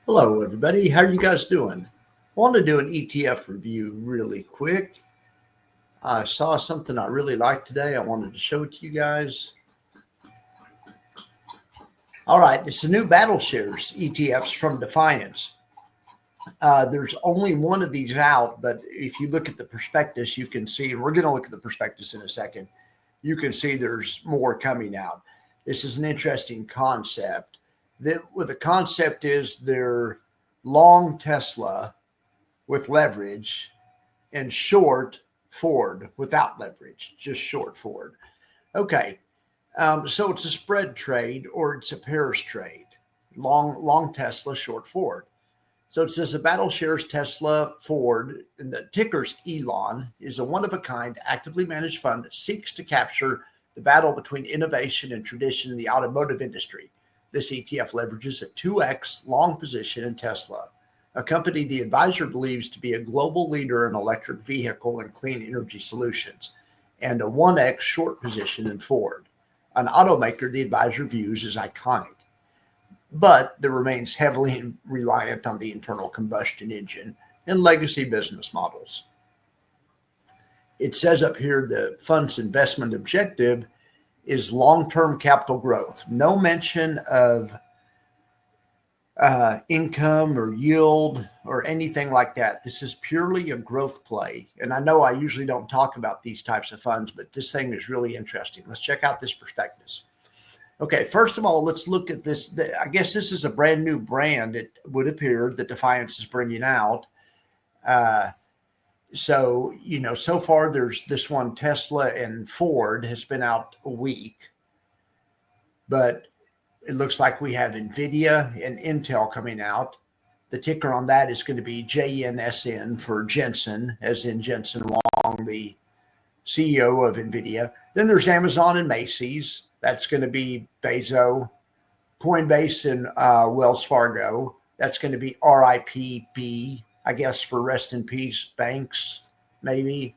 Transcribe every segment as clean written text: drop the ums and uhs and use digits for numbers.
Hello, everybody. How are you guys doing? I want to do an ETF review really quick. I saw something I really liked today. I wanted to show it to you guys. All right, it's the new Battle Shares ETFs from Defiance. There's only one of these out, but if you look at the prospectus, you can see, and we're going to look at the prospectus in a second, you can see there's more coming out. This is an interesting concept. What the concept is, they're long Tesla with leverage and short Ford without leverage, just short Ford. Okay, so it's a spread trade or it's a pairs trade. Long Tesla, short Ford. So it says a Battle Shares Tesla Ford, and the ticker's Elon, is a one-of-a-kind, actively managed fund that seeks to capture the battle between innovation and tradition in the automotive industry. This ETF leverages a 2x long position in Tesla, a company the advisor believes to be a global leader in electric vehicle and clean energy solutions, and a 1x short position in Ford, an automaker the advisor views as iconic, but that remains heavily reliant on the internal combustion engine and legacy business models. It says up here the fund's investment objective is long-term capital growth. No mention of income or yield or anything like that. This is purely a growth play. And I know I usually don't talk about these types of funds, but this thing is really interesting. Let's check out this prospectus. Okay, first of all, let's look at this. I guess this is a brand new brand, it would appear, that Defiance is bringing out. So far there's this one, Tesla and Ford, has been out a week. But it looks like we have NVIDIA and Intel coming out. The ticker on that is going to be JNSN for Jensen, as in Jensen Huang, the CEO of NVIDIA. Then there's Amazon and Macy's. That's going to be Bezos. Coinbase and Wells Fargo. That's going to be RIPB, I guess, for rest in peace banks, maybe.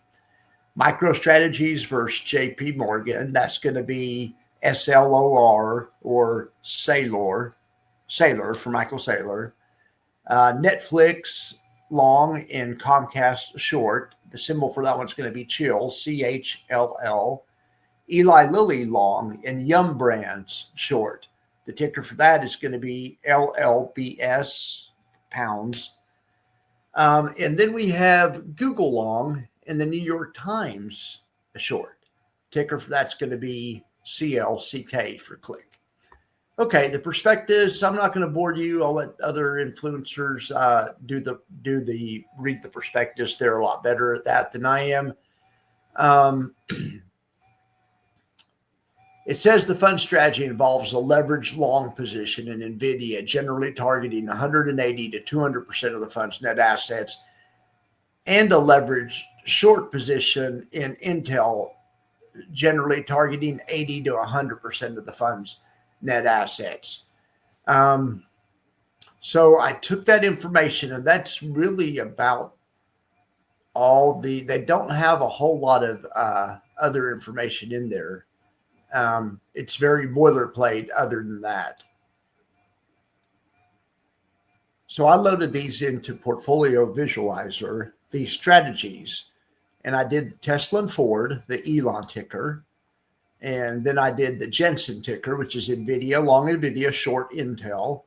MicroStrategies versus JP Morgan. That's going to be SLOR or Saylor for Michael Saylor. Netflix long and Comcast short. The symbol for that one's going to be CHILL, CHLL. Eli Lilly long and Yum Brands short. The ticker for that is going to be LLBS pounds. And then we have Google long and the New York Times short. Ticker for that's going to be CLCK for click. Okay, the prospectus, I'm not going to bore you. I'll let other influencers read the prospectus. They're a lot better at that than I am. It says the fund strategy involves a leveraged long position in NVIDIA, generally targeting 180 to 200% of the fund's net assets, and a leveraged short position in Intel, generally targeting 80 to 100% of the fund's net assets. So I took that information, and that's really about they don't have a whole lot of other information in there. It's very boilerplate other than that. So I loaded these into Portfolio Visualizer, these strategies, and I did the Tesla and Ford, the Elon ticker, and then I did the Jensen ticker, which is NVIDIA, long NVIDIA, short Intel,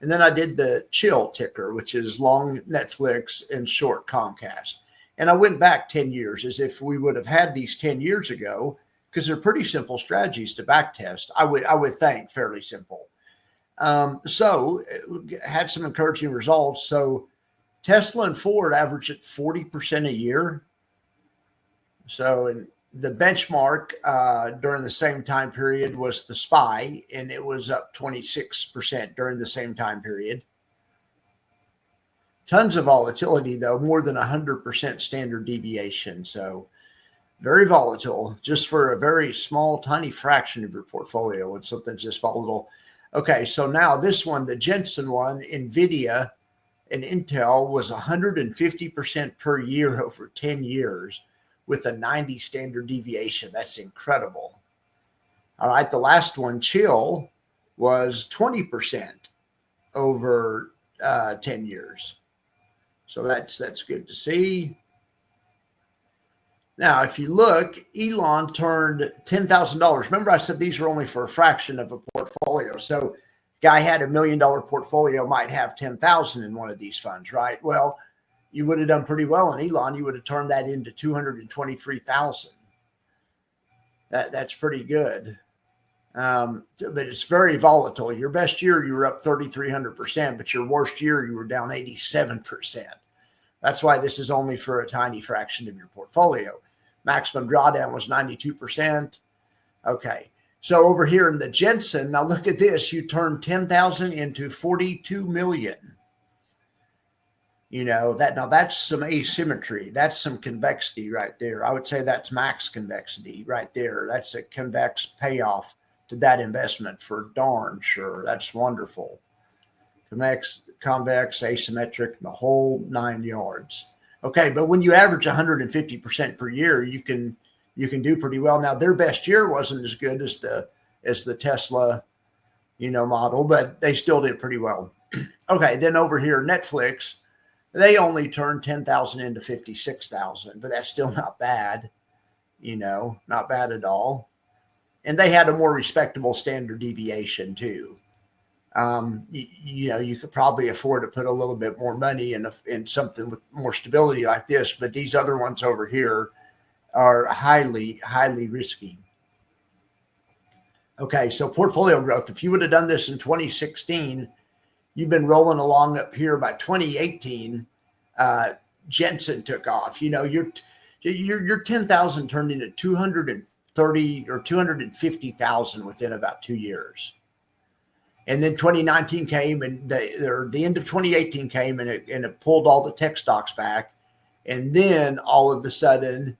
and then I did the CHILL ticker, which is long Netflix and short Comcast. And I went back 10 years as if we would have had these 10 years ago, because they're pretty simple strategies to backtest. I would think fairly simple. So had some encouraging results. So Tesla and Ford averaged at 40% a year. So in the benchmark during the same time period was the SPY, and it was up 26% during the same time period. Tons of volatility, though, more than 100% standard deviation. So very volatile, just for a very small, tiny fraction of your portfolio when something's just volatile. Okay, so now this one, the Jensen one, NVIDIA and Intel, was 150% per year over 10 years with a 90 standard deviation. That's incredible. All right, the last one, CHILL, was 20% over 10 years. So that's good to see. Now, if you look, Elon turned $10,000. Remember, I said these are only for a fraction of a portfolio. So, guy had $1 million portfolio, might have 10,000 in one of these funds, right? Well, you would have done pretty well in Elon. You would have turned that into 223,000. That's pretty good. But it's very volatile. Your best year, you were up 3,300%, but your worst year, you were down 87%. That's why this is only for a tiny fraction of your portfolio. Maximum drawdown was 92%. Okay. So over here in the Jensen, now look at this. You turned 10,000 into 42 million. You know, that's some asymmetry. That's some convexity right there. I would say that's max convexity right there. That's a convex payoff to that investment for darn sure. That's wonderful. Convex, asymmetric, the whole 9 yards. Okay, but when you average 150% per year, you can do pretty well. Now, their best year wasn't as good as the Tesla, model, but they still did pretty well. Okay, then over here, Netflix, they only turned 10,000 into 56,000, but that's still not bad, not bad at all. And they had a more respectable standard deviation too. You could probably afford to put a little bit more money in something with more stability like this, but these other ones over here are highly, highly risky. Okay, so portfolio growth. If you would have done this in 2016, you've been rolling along up here. By 2018, Jensen took off. Your 10,000 turned into 230 or 250,000 within about 2 years. And then 2019 came, and the end of 2018 came, and it pulled all the tech stocks back. And then all of a sudden,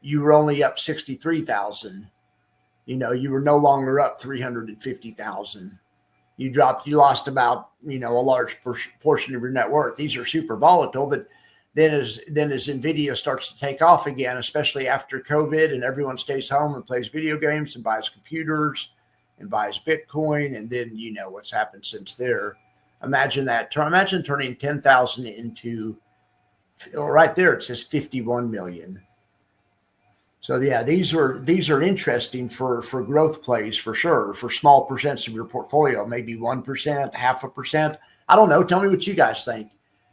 you were only up 63,000. You were no longer up 350,000. You lost about, a large portion of your net worth. These are super volatile, but then as Nvidia starts to take off again, especially after COVID, and everyone stays home and plays video games and buys computers and buys Bitcoin, and then what's happened since there. Imagine turning 10,000 into, right there it says 51 million. So yeah, these are interesting for growth plays for sure, for small percents of your portfolio, maybe 1%, 0.5%. I don't know. Tell me what you guys think.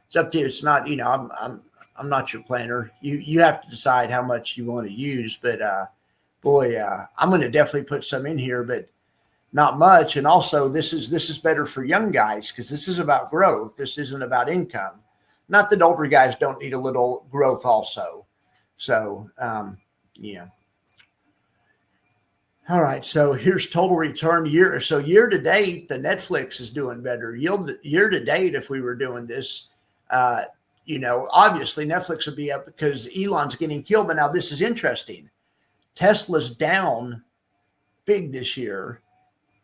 It's up to you. It's not, I'm not your planner. You have to decide how much you want to use, but I'm going to definitely put some in here, but not much. And also this is better for young guys because this is about growth. This isn't about income. Not that older guys don't need a little growth also. So, all right. So here's total return year. So year to date, the Netflix is doing better. Year to date, if we were doing this, obviously Netflix would be up because Elon's getting killed. But now this is interesting. Tesla's down big this year,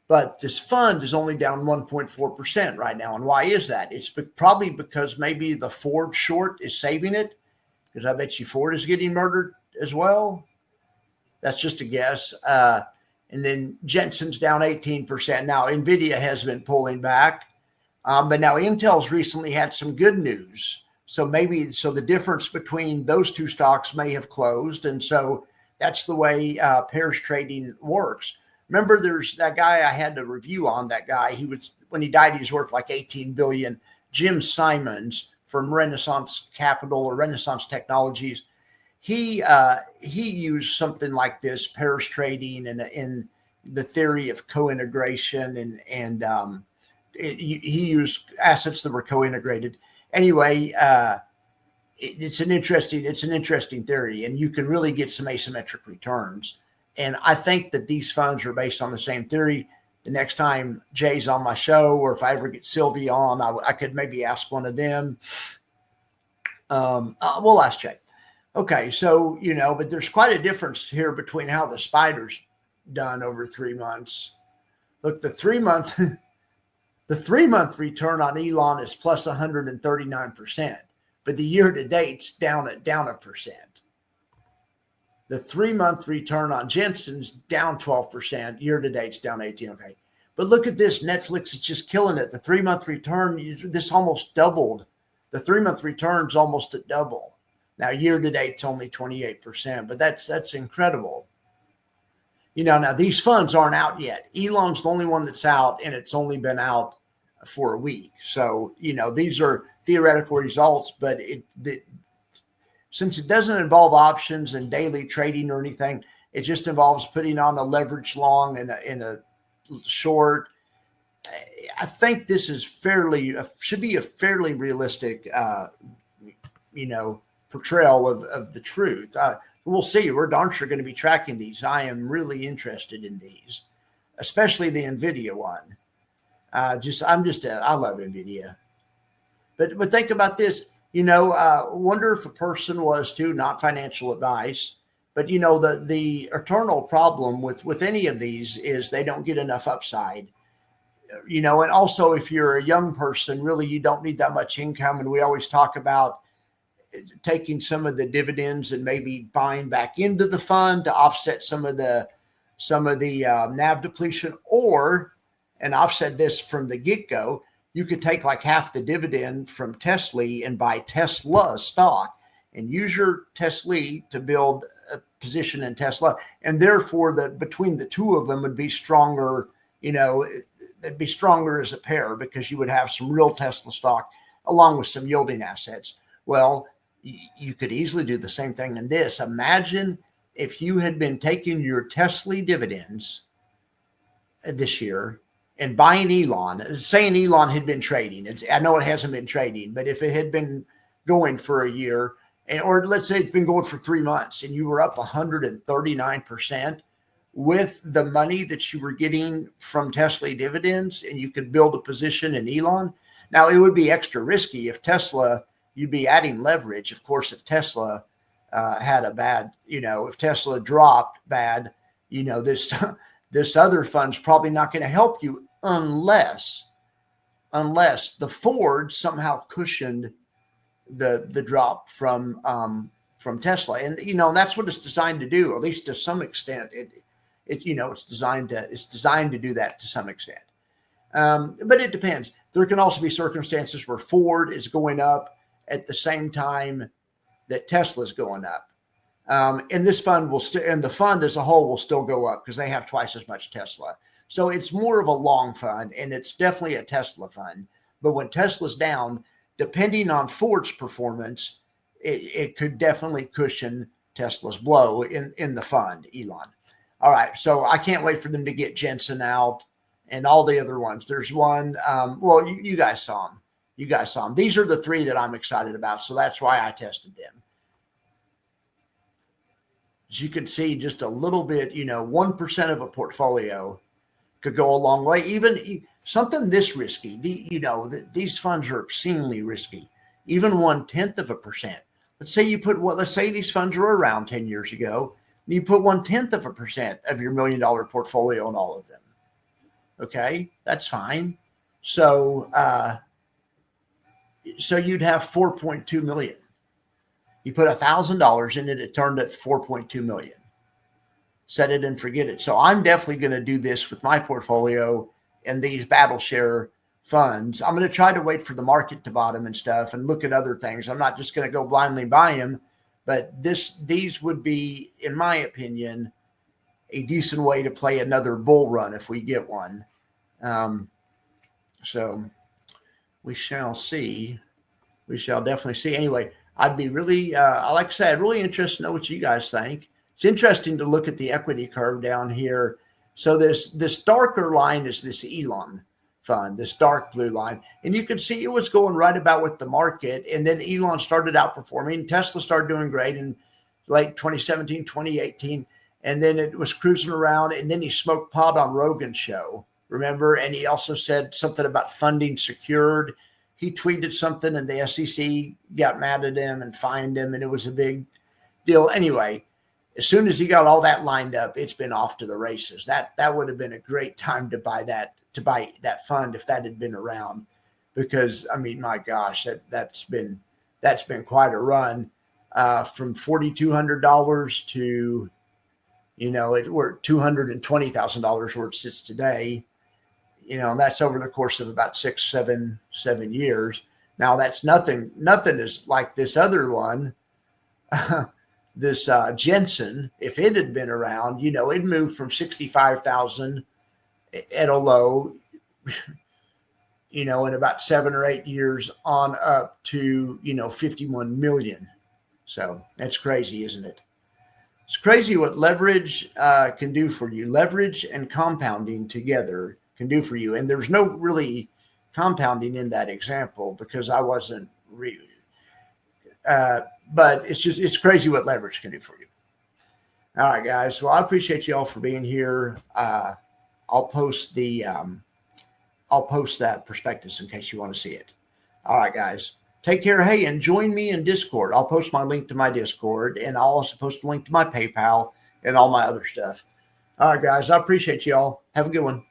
but this fund is only down 1.4% right now. And why is that? It's probably because maybe the Ford short is saving it, because I bet you Ford is getting murdered as well. That's just a guess. And then Jensen's down 18%. Now, Nvidia has been pulling back, but now Intel's recently had some good news. So the difference between those two stocks may have closed. And so that's the way pairs trading works. Remember, there's that guy I had to review on. That guy, when he died, he was worth like 18 billion. Jim Simons from Renaissance Capital or Renaissance Technologies. He used something like this, pairs trading, and in the theory of co-integration, and he used assets that were co-integrated. Anyway, it's an interesting theory, and you can really get some asymmetric returns. And I think that these funds are based on the same theory. The next time Jay's on my show, or if I ever get Sylvie on, I could maybe ask one of them. We'll ask Jay. Okay, so, but there's quite a difference here between how the SPDR's done over 3 months. Look, the 3 month return on Elon is plus 139%, but the year to date's down 1%. The 3 month return on Jensen's down 12%, year to date's down 18%. Okay, But look at this. Netflix is just killing it. The 3-month return, this almost doubled. The 3-month return's almost at double. Now, year to date, it's only 28%, but that's incredible. Now these funds aren't out yet. Elon's the only one that's out, and it's only been out for a week. So, these are theoretical results, but since it doesn't involve options and daily trading or anything, it just involves putting on a leverage long and a short. I think this is should be a fairly realistic, portrayal of the truth. We'll see. We're darn sure going to be tracking these. I am really interested in these, especially the NVIDIA one. I love NVIDIA. But think about this. Wonder if a person was to, not financial advice, but the eternal problem with any of these is they don't get enough upside. And also if you're a young person, really you don't need that much income. And we always talk about taking some of the dividends and maybe buying back into the fund to offset some of the NAV depletion, and I've said this from the get-go, you could take like half the dividend from Tesla and buy Tesla stock and use your Tesla to build a position in Tesla. And therefore between the two of them would be stronger, it'd be stronger as a pair because you would have some real Tesla stock along with some yielding assets. Well, you could easily do the same thing in this. Imagine if you had been taking your Tesla dividends this year and buying Elon, saying Elon had been trading. I know it hasn't been trading, but if it had been going for a year, or let's say it's been going for 3 months and you were up 139% with the money that you were getting from Tesla dividends, and you could build a position in Elon. Now, it would be extra risky if Tesla, you'd be adding leverage. Of course, if Tesla had a bad, if Tesla dropped bad, this other fund's probably not going to help you unless the Ford somehow cushioned the drop from Tesla. And, that's what it's designed to do, at least to some extent. It's designed to do that to some extent. But it depends. There can also be circumstances where Ford is going up at the same time that Tesla's going up. And this fund and the fund as a whole will still go up because they have twice as much Tesla. So it's more of a long fund, and it's definitely a Tesla fund. But when Tesla's down, depending on Ford's performance, it could definitely cushion Tesla's blow in the fund, Elon. All right. So I can't wait for them to get Jensen out and all the other ones. There's one. You guys saw them. These are the three that I'm excited about. So that's why I tested them. As you can see, just a little bit, 1% of a portfolio could go a long way. Even something this risky, these funds are obscenely risky. Even 0.1%. Let's say these funds were around 10 years ago. And you put 0.1% of your $1 million portfolio in all of them. Okay, that's fine. So you'd have 4.2 million. You put $1,000 in it, it turned at 4.2 million. Set it and forget it. So I'm definitely going to do this with my portfolio and these battle share funds. I'm going to try to wait for the market to bottom and stuff and look at other things. I'm not just going to go blindly buy them, but these would be, in my opinion, a decent way to play another bull run if we get one. So we shall see. We shall definitely see. Anyway, I'd be really, like I said, really interested to know what you guys think. It's interesting to look at the equity curve down here. So this darker line is this Elon fund, this dark blue line. And you can see it was going right about with the market. And then Elon started outperforming. Tesla started doing great in late 2017, 2018. And then it was cruising around. And then he smoked pot on Rogan's show, remember? And he also said something about funding secured. He tweeted something and the SEC got mad at him and fined him. And it was a big deal. Anyway, as soon as he got all that lined up, it's been off to the races. That would have been a great time to buy that fund if that had been around, because I mean, my gosh, that's been quite a run, from $4,200 to, we're at $220,000 where it sits today. and that's over the course of about 7 years. Now that's nothing is like this other one, this Jensen. If it had been around, it moved from 65,000 at a low, in about 7 or 8 years on up to, 51 million. So that's crazy, isn't it? It's crazy what leverage can do for you. Leverage and compounding together can do for you. And there's no really compounding in that example because I wasn't but it's crazy what leverage can do for you. All right, guys. Well, I appreciate you all for being here. I'll post that prospectus in case you want to see it. All right, guys. Take care. Hey, and join me in Discord. I'll post my link to my Discord, and I'll also post a link to my PayPal and all my other stuff. All right, guys. I appreciate you all. Have a good one.